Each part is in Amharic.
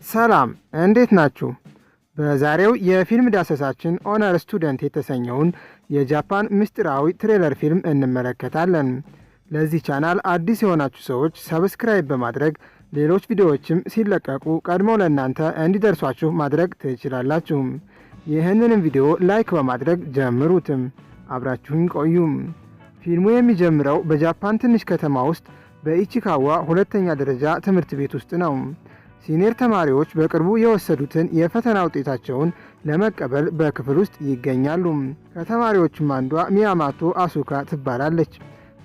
ሰላም እንዴት ናችሁ? በዛሬው የፊልም ዳሰሳችን ኦነር ስቱደንት የተሰኘውን የጃፓን ምስጢራዊ ትሬለር ፊልም እንመለከታለን። ለዚህ ቻናል አዲስ የሆናችሁ ሰዎች ሰብስክራይብ በማድረግ ሌሎች ቪዲዮዎችም ሲለቀቁ ቀድሞ ለእናንተ እንዲደርሷችሁ ማድረግ ትችላላችሁ። ይህንንም ቪዲዮ ላይክ በማድረግ ጀምሩትም። አብራችሁኝ ቆዩም። ፊልሙ የሚጀምረው በጃፓን ትንሽ ከተማ ውስጥ በኢቺካዋ ሁለተኛ ደረጃ ትምህርት ቤት ውስጥ ነው። ሲኒየር ተማሪዎች በቅርቡ የወሰዱትን የፈተና ውጤታቸውን ለመቀበል በክፍል ውስጥ ይገኛሉ። ከተማሪዎቹም አንዷ ሚያማቶ አሱካ ትባላለች።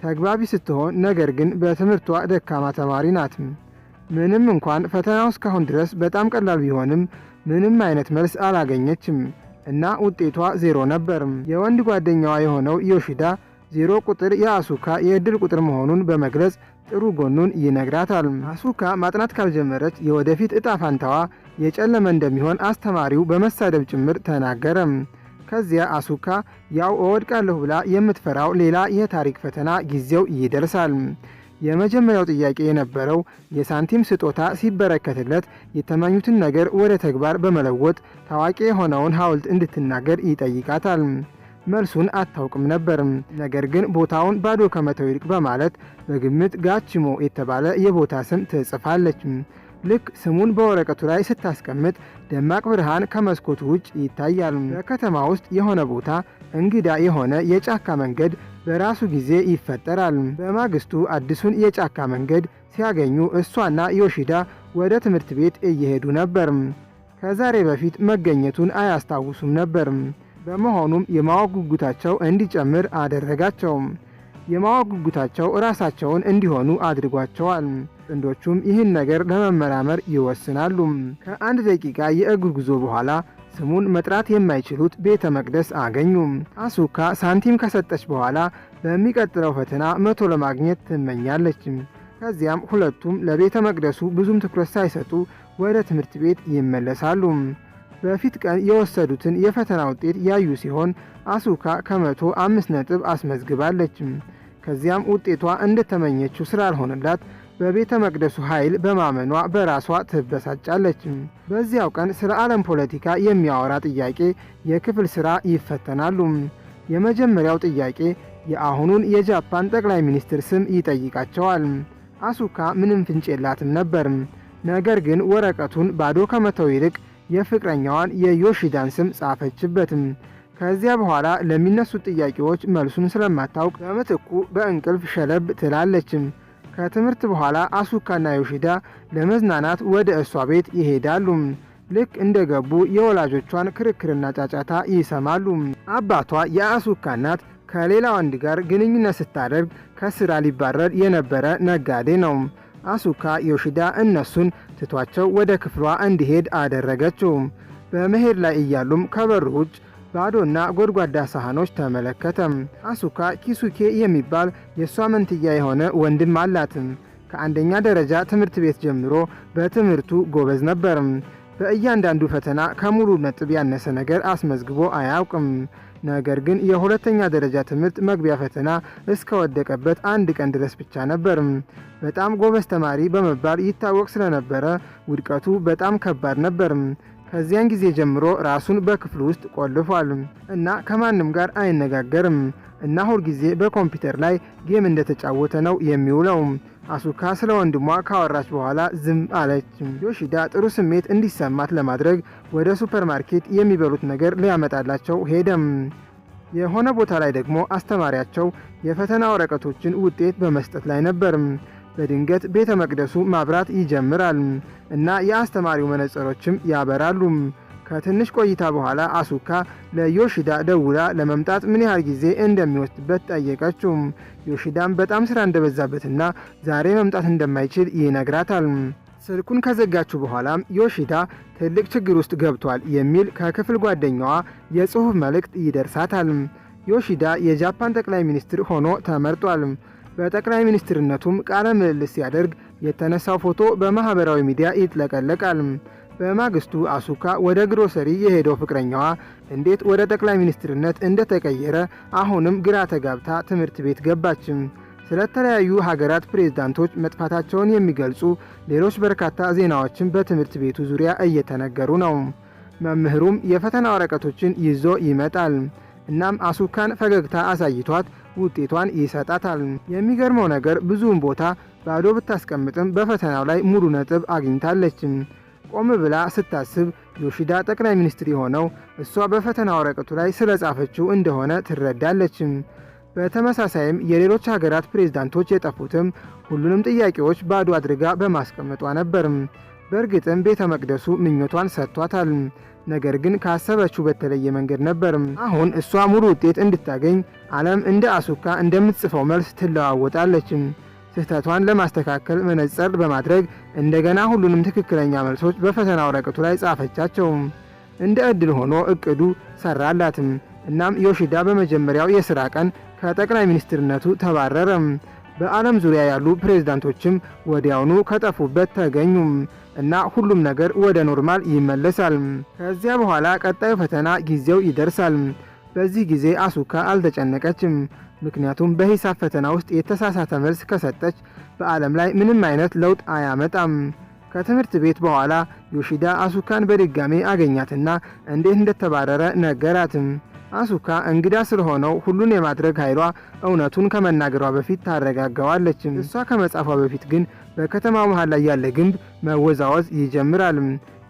ተግባቢ ስትሆን ነገር ግን በትምህርቷ ደካማ ተማሪ ናት። ምንም እንኳን ፈተናው እስካሁን ድረስ በጣም ቀላል ቢሆንም ምንም አይነት መልስ አላገኘችም እና ውጤቷ 0 ነበር። የወንድ ጓደኛዋ የሆነው ዮሺዳ 0 ቁጥር የአሱካ የዕድል ቁጥር መሆኑን በመግለጽ ጥሩ ጎኑን ይነግራታል። አሱካ ማጥናት ካልጀመረች የወደፊት እጣ ፋንታዋ የጨለመ እንደሚሆን አስተማሪው በመሳደብ ጭምር ተናገረ። ከዚያ አሱካ ያው እወድቃለሁ ብላ የምትፈራው ሌላ የታሪክ ፈተና ጊዜው ይደርሳል። የመጀመሪያው ጥያቄ የነበረው የሳንቲም ስጦታ ሲበረከትለት የተመኙትን ነገር ወደ ተግባር በመለወጥ ታዋቂ የሆነውን ሐውልት እንድትናገር ይጠይቃታል። መልሱን አታውቅም ነበር። ነገር ግን ቦታውን ባዶ ከመተው ይልቅ በማለት በግምት ጋቺሞ የተባለ የቦታ ስም ትጽፋለች። ልክ ስሙን በወረቀቱ ላይ ስታስቀምጥ ደማቅ ብርሃን ከመስኮቱ ውጭ ይታያል። በከተማ ውስጥ የሆነ ቦታ እንግዳ የሆነ የጫካ መንገድ በራሱ ጊዜ ይፈጠራል። በማግስቱ አዲሱን የጫካ መንገድ ሲያገኙ እሷና ዮሺዳ ወደ ትምህርት ቤት እየሄዱ ነበር። ከዛሬ በፊት መገኘቱን አያስታውሱም ነበር። በመሆኑም የማወቅ ጉጉታቸው እንዲጨምር አደረጋቸው። የማወቅ ጉጉታቸው ራሳቸውን እንዲሆኑ አድርጓቸዋል። ጥንዶቹም ይህን ነገር ለመመራመር ይወስናሉ። ከ1 ደቂቃ የእግር ጉዞ በኋላ ስሙን መጥራት የማይችሉት ቤተ መቅደስ አገኙ። አሱካ ሳንቲም ከሰጠች በኋላ በሚቀጥለው ፈተና 100 ለማግኘት ትመኛለች። ከዚያም ሁለቱም ለቤተ መቅደሱ ብዙም ትኩረት ሳይሰጡ ወደ ትምህርት ቤት ይመለሳሉ። በፊት ቀን የወሰዱትን የፈተና ውጤት ያዩ ሲሆን አሱካ ከ100 5 ነጥብ አስመዝግባለች። ከዚያም ውጤቷ እንደተመኘችው ስላልሆነላት በቤተ መቅደሱ ኃይል በማመኗ በራሷ ትበሳጫለች። በዚያው ቀን ስለ ዓለም ፖለቲካ የሚያወራ ጥያቄ የክፍል ሥራ ይፈተናሉ። የመጀመሪያው ጥያቄ የአሁኑን የጃፓን ጠቅላይ ሚኒስትር ስም ይጠይቃቸዋል። አሱካ ምንም ፍንጭ የላትም ነበር። ነገር ግን ወረቀቱን ባዶ ከመተው ይልቅ የፍቅረኛዋን የዮሺዳን ስም ጻፈችበትም። ከዚያ በኋላ ለሚነሱት ጥያቄዎች መልሱን ስለማታውቅ በምትኩ በእንቅልፍ ሸለብ ትላለችም። ከትምህርት በኋላ አሱካና ዮሺዳ ለመዝናናት ወደ እሷ ቤት ይሄዳሉ። ልክ እንደገቡ የወላጆቿን ክርክርና ጫጫታ ይሰማሉ። አባቷ የአሱካ እናት ከሌላ ወንድ ጋር ግንኙነት ስታደርግ ከስራ ሊባረር የነበረ ነጋዴ ነው። አሱካ ዮሺዳ እነሱን ትቷቸው ወደ ክፍሏ እንዲሄድ አደረገችው። በመሄድ ላይ እያሉም ከበሩ ውጭ ባዶና ጎድጓዳ ሳህኖች ተመለከተ። አሱካ ኪሱኬ የሚባል የእሷ መንትያ የሆነ ወንድም አላት። ከአንደኛ ደረጃ ትምህርት ቤት ጀምሮ በትምህርቱ ጎበዝ ነበር። በእያንዳንዱ ፈተና ከሙሉ ነጥብ ያነሰ ነገር አስመዝግቦ አያውቅም። ነገር ግን የሁለተኛ ደረጃ ትምህርት መግቢያ ፈተና እስከወደቀበት 1 ቀን ድረስ ብቻ ነበር። በጣም ጎበዝ ተማሪ በመባል ይታወቅ ስለነበረ ውድቀቱ በጣም ከባድ ነበር። ከዚያን ጊዜ ጀምሮ ራሱን በክፍሉ ውስጥ ቆልፏል እና ከማንም ጋር አይነጋገርም እና ሁልጊዜ በኮምፒውተር ላይ ጌም እንደተጫወተ ነው የሚውለው። አሱካ ስለ ወንድሟ ካወራች በኋላ ዝም አለች። ዮሺዳ ጥሩ ስሜት እንዲሰማት ለማድረግ ወደ ሱፐርማርኬት የሚበሉት ነገር ሊያመጣላቸው ሄደም። የሆነ ቦታ ላይ ደግሞ አስተማሪያቸው የፈተና ወረቀቶችን ውጤት በመስጠት ላይ ነበር። በድንገት ቤተ መቅደሱ ማብራት ይጀምራል እና የአስተማሪው መነጽሮችም ያበራሉ። ከትንሽ ቆይታ በኋላ አሱካ ለዮሺዳ ደውላ ለመምጣት ምን ያህል ጊዜ እንደሚወስድበት ጠየቀችው። ዮሺዳም በጣም ስራ እንደበዛበትና ዛሬ መምጣት እንደማይችል ይነግራታል። ስልኩን ከዘጋችው በኋላም ዮሺዳ ትልቅ ችግር ውስጥ ገብቷል የሚል ከክፍል ጓደኛዋ የጽሑፍ መልእክት ይደርሳታል። ዮሺዳ የጃፓን ጠቅላይ ሚኒስትር ሆኖ ተመርጧል። በጠቅላይ ሚኒስትርነቱም ቃለ ምልልስ ሲያደርግ የተነሳው ፎቶ በማህበራዊ ሚዲያ ይጥለቀለቃል። በማግስቱ አሱካ ወደ ግሮሰሪ የሄደው ፍቅረኛዋ እንዴት ወደ ጠቅላይ ሚኒስትርነት እንደተቀየረ አሁንም ግራ ተጋብታ ትምህርት ቤት ገባች። ስለተለያዩ ሀገራት ፕሬዝዳንቶች መጥፋታቸውን የሚገልጹ ሌሎች በርካታ ዜናዎችን በትምህርት ቤቱ ዙሪያ እየተነገሩ ነው። መምህሩም የፈተና ወረቀቶችን ይዞ ይመጣል። እናም አሱካን ፈገግታ አሳይቷት ውጤቷን ይሰጣታል። የሚገርመው ነገር ብዙውን ቦታ ባዶ ብታስቀምጥም በፈተናው ላይ ሙሉ ነጥብ አግኝታለች። ቆም ብላ ስታስብ ዮሺዳ ጠቅላይ ሚኒስትር የሆነው እሷ በፈተና ወረቀቱ ላይ ስለጻፈችው እንደሆነ ትረዳለች። በተመሳሳይም የሌሎች ሀገራት ፕሬዝዳንቶች የጠፉትም ሁሉንም ጥያቄዎች ባዶ አድርጋ በማስቀመጧ ነበር። በእርግጥም ቤተ መቅደሱ ምኞቷን ሰጥቷታል። ነገር ግን ካሰበችው በተለየ መንገድ ነበር። አሁን እሷ ሙሉ ውጤት እንድታገኝ ዓለም እንደ አሱካ እንደምትጽፈው መልስ ትለዋወጣለች። ስህተቷን ለማስተካከል መነጽር በማድረግ እንደገና ሁሉንም ትክክለኛ መልሶች በፈተና ወረቀቱ ላይ ጻፈቻቸው። እንደ ዕድል ሆኖ እቅዱ ሰራላትም። እናም ዮሺዳ በመጀመሪያው የሥራ ቀን ከጠቅላይ ሚኒስትርነቱ ተባረረ። በዓለም ዙሪያ ያሉ ፕሬዝዳንቶችም ወዲያውኑ ከጠፉበት ተገኙ እና ሁሉም ነገር ወደ ኖርማል ይመለሳል። ከዚያ በኋላ ቀጣዩ ፈተና ጊዜው ይደርሳል። በዚህ ጊዜ አሱካ አልተጨነቀችም። ምክንያቱም በሂሳብ ፈተና ውስጥ የተሳሳተ መልስ ከሰጠች በዓለም ላይ ምንም አይነት ለውጥ አያመጣም። ከትምህርት ቤት በኋላ ዮሺዳ አሱካን በድጋሜ አገኛትና እንዴት እንደተባረረ ነገራትም። አሱካ እንግዳ ስለሆነው ሁሉን የማድረግ ኃይሏ እውነቱን ከመናገሯ በፊት ታረጋጋዋለች። እሷ ከመጻፏ በፊት ግን በከተማው መሃል ላይ ያለ ግንብ መወዛወዝ ይጀምራል።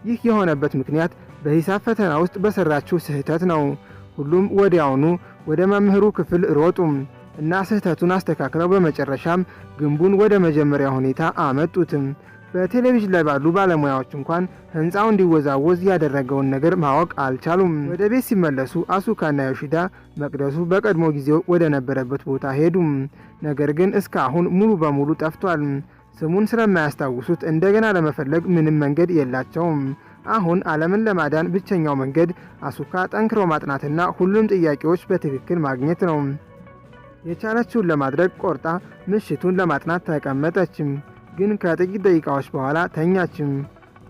ይህ የሆነበት ምክንያት በሂሳብ ፈተና ውስጥ በሰራችው ስህተት ነው። ሁሉም ወዲያውኑ ወደ መምህሩ ክፍል ሮጡ እና ስህተቱን አስተካክለው በመጨረሻም ግንቡን ወደ መጀመሪያ ሁኔታ አመጡት። በቴሌቪዥን ላይ ባሉ ባለሙያዎች እንኳን ህንፃው እንዲወዛወዝ ያደረገውን ነገር ማወቅ አልቻሉም። ወደ ቤት ሲመለሱ አሱካና ዮሺዳ መቅደሱ በቀድሞ ጊዜው ወደ ነበረበት ቦታ ሄዱ። ነገር ግን እስካሁን ሙሉ በሙሉ ጠፍቷል። ስሙን ስለማያስታውሱት እንደገና ለመፈለግ ምንም መንገድ የላቸውም። አሁን ዓለምን ለማዳን ብቸኛው መንገድ አሱካ ጠንክሮ ማጥናትና ሁሉም ጥያቄዎች በትክክል ማግኘት ነው። የቻለችውን ለማድረግ ቆርጣ ምሽቱን ለማጥናት ተቀመጠችም። ግን ከጥቂት ደቂቃዎች በኋላ ተኛችም።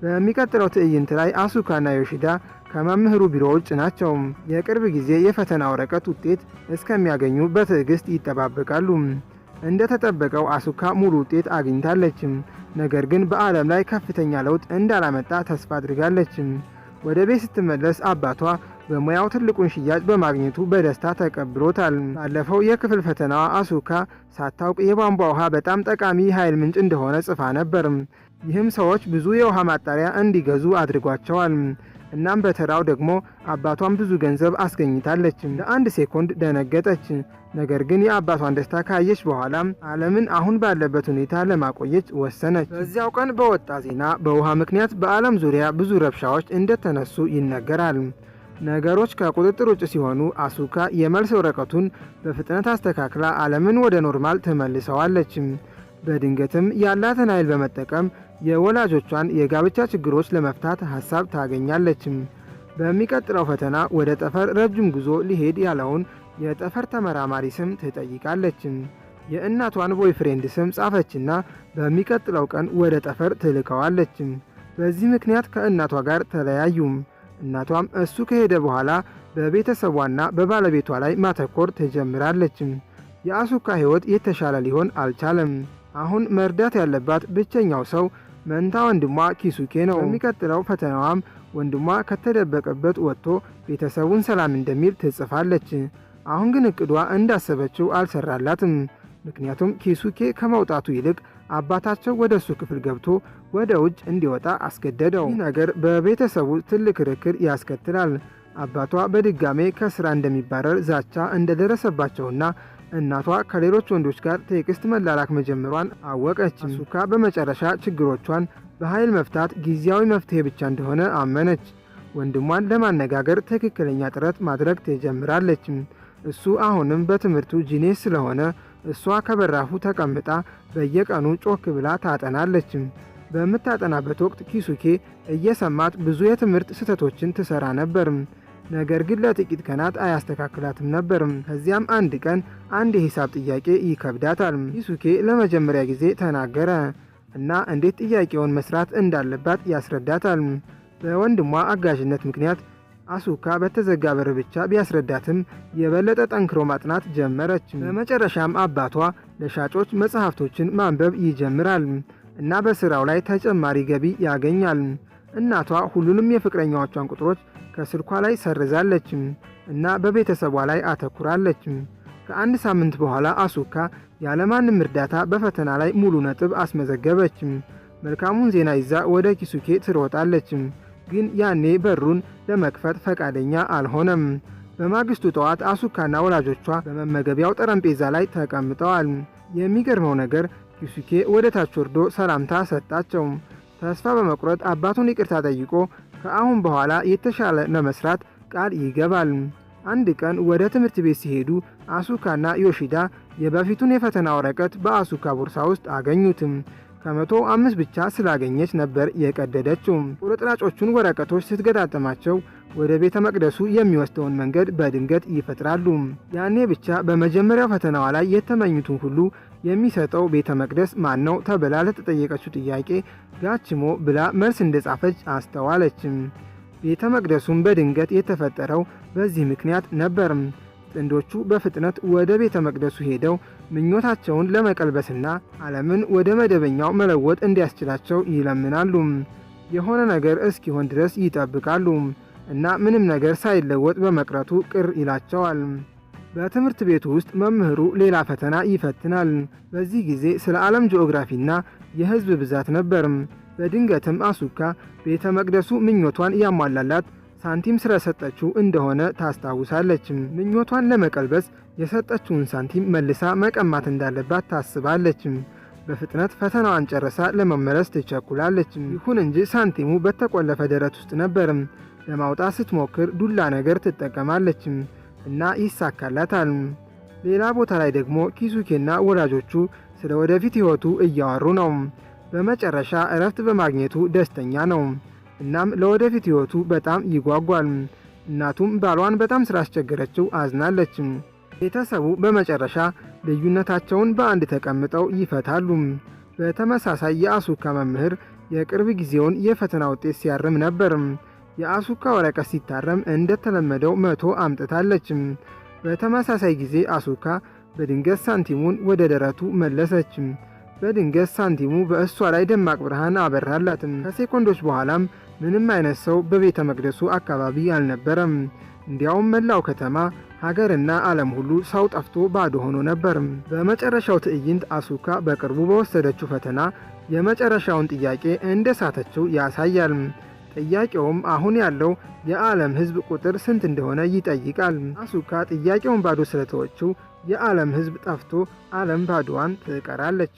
በሚቀጥለው ትዕይንት ላይ አሱካና ዮሺዳ ከመምህሩ ቢሮ ውጭ ናቸው። የቅርብ ጊዜ የፈተና ወረቀት ውጤት እስከሚያገኙ በትዕግስት ይጠባበቃሉ። እንደተጠበቀው አሱካ ሙሉ ውጤት አግኝታለች። ነገር ግን በዓለም ላይ ከፍተኛ ለውጥ እንዳላመጣ ተስፋ አድርጋለች። ወደ ቤት ስትመለስ አባቷ በሙያው ትልቁን ሽያጭ በማግኘቱ በደስታ ተቀብሎታል። ባለፈው የክፍል ፈተናዋ አሱካ ሳታውቅ የቧንቧ ውሃ በጣም ጠቃሚ ኃይል ምንጭ እንደሆነ ጽፋ ነበር። ይህም ሰዎች ብዙ የውሃ ማጣሪያ እንዲገዙ አድርጓቸዋል። እናም በተራው ደግሞ አባቷን ብዙ ገንዘብ አስገኝታለች። ለአንድ ሴኮንድ ደነገጠች። ነገር ግን የአባቷን ደስታ ካየች በኋላ ዓለምን አሁን ባለበት ሁኔታ ለማቆየት ወሰነች። በዚያው ቀን በወጣ ዜና በውሃ ምክንያት በዓለም ዙሪያ ብዙ ረብሻዎች እንደተነሱ ይነገራል። ነገሮች ከቁጥጥር ውጭ ሲሆኑ አሱካ የመልስ ወረቀቱን በፍጥነት አስተካክላ ዓለምን ወደ ኖርማል ትመልሰዋለች። በድንገትም ያላትን ኃይል በመጠቀም የወላጆቿን የጋብቻ ችግሮች ለመፍታት ሐሳብ ታገኛለች። በሚቀጥለው ፈተና ወደ ጠፈር ረጅም ጉዞ ሊሄድ ያለውን የጠፈር ተመራማሪ ስም ትጠይቃለች። የእናቷን ቦይፍሬንድ ስም ጻፈችና በሚቀጥለው ቀን ወደ ጠፈር ትልከዋለች። በዚህ ምክንያት ከእናቷ ጋር ተለያዩ። እናቷም እሱ ከሄደ በኋላ በቤተሰቧና በባለቤቷ ላይ ማተኮር ትጀምራለች። የአሱካ ሕይወት የተሻለ ሊሆን አልቻለም። አሁን መርዳት ያለባት ብቸኛው ሰው መንታ ወንድሟ ኪሱኬ ነው። በሚቀጥለው ፈተናዋም ወንድሟ ከተደበቀበት ወጥቶ ቤተሰቡን ሰላም እንደሚል ትጽፋለች። አሁን ግን እቅዷ እንዳሰበችው አልሰራላትም። ምክንያቱም ኪሱኬ ከመውጣቱ ይልቅ አባታቸው ወደ እሱ ክፍል ገብቶ ወደ ውጭ እንዲወጣ አስገደደው። ይህ ነገር በቤተሰቡ ትልቅ ክርክር ያስከትላል። አባቷ በድጋሜ ከስራ እንደሚባረር ዛቻ እንደደረሰባቸውና እናቷ ከሌሎች ወንዶች ጋር ቴክስት መላላክ መጀመሯን አወቀች። አሱካ በመጨረሻ ችግሮቿን በኃይል መፍታት ጊዜያዊ መፍትሄ ብቻ እንደሆነ አመነች። ወንድሟን ለማነጋገር ትክክለኛ ጥረት ማድረግ ትጀምራለች። እሱ አሁንም በትምህርቱ ጂኔስ ስለሆነ እሷ ከበራፉ ተቀምጣ በየቀኑ ጮክ ብላ ታጠናለች። በምታጠናበት ወቅት ኪሱኬ እየሰማት ብዙ የትምህርት ስህተቶችን ትሰራ ነበር። ነገር ግን ለጥቂት ቀናት አያስተካክላትም ነበር። ከዚያም አንድ ቀን አንድ የሂሳብ ጥያቄ ይከብዳታል። ኪሱኬ ለመጀመሪያ ጊዜ ተናገረ እና እንዴት ጥያቄውን መስራት እንዳለባት ያስረዳታል። በወንድሟ አጋዥነት ምክንያት አሱካ በተዘጋ በር ብቻ ቢያስረዳትም የበለጠ ጠንክሮ ማጥናት ጀመረች። በመጨረሻም አባቷ ለሻጮች መጽሐፍቶችን ማንበብ ይጀምራል እና በስራው ላይ ተጨማሪ ገቢ ያገኛል። እናቷ ሁሉንም የፍቅረኛዎቿን ቁጥሮች ከስልኳ ላይ ሰርዛለች እና በቤተሰቧ ላይ አተኩራለች። ከአንድ ሳምንት በኋላ አሱካ ያለማንም እርዳታ በፈተና ላይ ሙሉ ነጥብ አስመዘገበች። መልካሙን ዜና ይዛ ወደ ኪሱኬ ትሮጣለች፣ ግን ያኔ በሩን ለመክፈት ፈቃደኛ አልሆነም። በማግስቱ ጠዋት አሱካና ወላጆቿ በመመገቢያው ጠረጴዛ ላይ ተቀምጠዋል። የሚገርመው ነገር ኪሱኬ ወደ ታች ወርዶ ሰላምታ ሰጣቸው። ተስፋ በመቁረጥ አባቱን ይቅርታ ጠይቆ ከአሁን በኋላ የተሻለ ለመስራት ቃል ይገባል። አንድ ቀን ወደ ትምህርት ቤት ሲሄዱ አሱካና ዮሺዳ የበፊቱን የፈተና ወረቀት በአሱካ ቦርሳ ውስጥ አገኙትም። ከ105 ብቻ ስላገኘች ነበር የቀደደችው። ቁርጥራጮቹን ወረቀቶች ስትገጣጠማቸው ወደ ቤተ መቅደሱ የሚወስደውን መንገድ በድንገት ይፈጥራሉ። ያኔ ብቻ በመጀመሪያው ፈተናዋ ላይ የተመኙትን ሁሉ የሚሰጠው ቤተ መቅደስ ማን ነው ተብላ ለተጠየቀችው ጥያቄ ጋችሞ ብላ መልስ እንደጻፈች አስተዋለችም። ቤተ መቅደሱም በድንገት የተፈጠረው በዚህ ምክንያት ነበር። ጥንዶቹ በፍጥነት ወደ ቤተ መቅደሱ ሄደው ምኞታቸውን ለመቀልበስና ዓለምን ወደ መደበኛው መለወጥ እንዲያስችላቸው ይለምናሉ። የሆነ ነገር እስኪሆን ድረስ ይጠብቃሉ እና ምንም ነገር ሳይለወጥ በመቅረቱ ቅር ይላቸዋል። በትምህርት ቤቱ ውስጥ መምህሩ ሌላ ፈተና ይፈትናል። በዚህ ጊዜ ስለ ዓለም ጂኦግራፊና የሕዝብ ብዛት ነበር። በድንገትም አሱካ ቤተ መቅደሱ ምኞቷን ያሟላላት ሳንቲም ስለሰጠችው እንደሆነ ታስታውሳለች። ምኞቷን ለመቀልበስ የሰጠችውን ሳንቲም መልሳ መቀማት እንዳለባት ታስባለች። በፍጥነት ፈተናዋን ጨርሳ ለመመለስ ትቸኩላለች። ይሁን እንጂ ሳንቲሙ በተቆለፈ ደረት ውስጥ ነበር። ለማውጣት ስትሞክር ዱላ ነገር ትጠቀማለች እና ይሳካላታል። ሌላ ቦታ ላይ ደግሞ ኪሱኬና ወላጆቹ ስለ ወደፊት ሕይወቱ እያወሩ ነው። በመጨረሻ እረፍት በማግኘቱ ደስተኛ ነው። እናም ለወደፊት ሕይወቱ በጣም ይጓጓል። እናቱም ባሏን በጣም ስላስቸገረችው አዝናለች። ቤተሰቡ በመጨረሻ ልዩነታቸውን በአንድ ተቀምጠው ይፈታሉ። በተመሳሳይ የአሱካ መምህር የቅርብ ጊዜውን የፈተና ውጤት ሲያርም ነበር። የአሱካ ወረቀት ሲታረም እንደተለመደው 100 አምጥታለች። በተመሳሳይ ጊዜ አሱካ በድንገት ሳንቲሙን ወደ ደረቱ መለሰች። በድንገት ሳንቲሙ በእሷ ላይ ደማቅ ብርሃን አበራላትም። ከሴኮንዶች በኋላም ምንም አይነት ሰው በቤተ መቅደሱ አካባቢ አልነበረም። እንዲያውም መላው ከተማ፣ ሀገርና ዓለም ሁሉ ሰው ጠፍቶ ባዶ ሆኖ ነበር። በመጨረሻው ትዕይንት አሱካ በቅርቡ በወሰደችው ፈተና የመጨረሻውን ጥያቄ እንደሳተችው ያሳያል። ጥያቄውም አሁን ያለው የዓለም ሕዝብ ቁጥር ስንት እንደሆነ ይጠይቃል። አሱካ ጥያቄውን ባዶ ስለተወችው የዓለም ሕዝብ ጠፍቶ ዓለም ባዶዋን ትቀራለች።